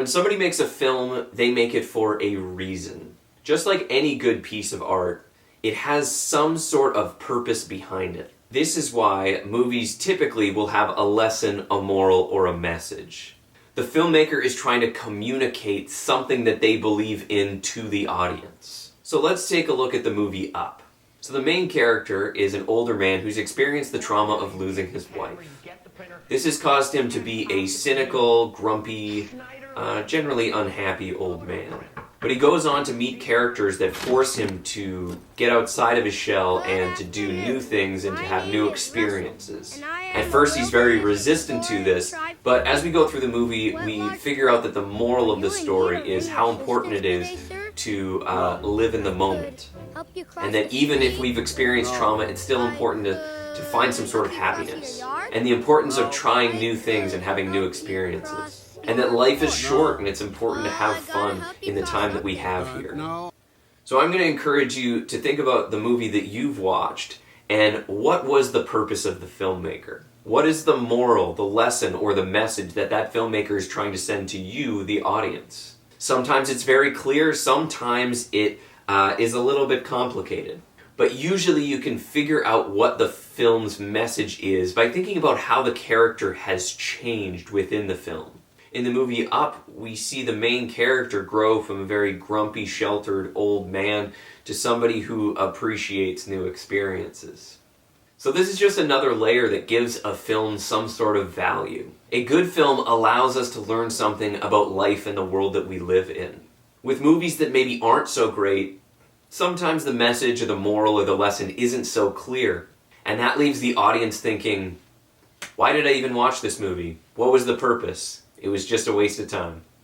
When somebody makes a film, they make it for a reason. Just like any good piece of art, it has some sort of purpose behind it. This is why movies typically will have a lesson, a moral, or a message. The filmmaker is trying to communicate something that they believe in to the audience. So let's take a look at the movie Up. So the main character is an older man who's experienced the trauma of losing his wife. This has caused him to be a cynical, grumpy, generally unhappy old man. But he goes on to meet characters that force him to get outside of his shell and to do new things and to have new experiences. At first he's very resistant to this, but as we go through the movie, we figure out that the moral of the story is how important it is to live in the moment. And that even if we've experienced trauma, it's still important to find some sort of happiness. And the importance of trying new things and having new experiences. And that life is short and it's important to have fun in the time that we have here. So I'm going to encourage you to think about the movie that you've watched and what was the purpose of the filmmaker? What is the moral, the lesson, or the message that that filmmaker is trying to send to you, the audience? Sometimes it's very clear, sometimes it is a little bit complicated. But usually you can figure out what the film's message is by thinking about how the character has changed within the film. In the movie Up, we see the main character grow from a very grumpy, sheltered old man to somebody who appreciates new experiences. So this is just another layer that gives a film some sort of value. A good film allows us to learn something about life and the world that we live in. With movies that maybe aren't so great, sometimes the message or the moral or the lesson isn't so clear, and that leaves the audience thinking, why did I even watch this movie? What was the purpose? It was just a waste of time.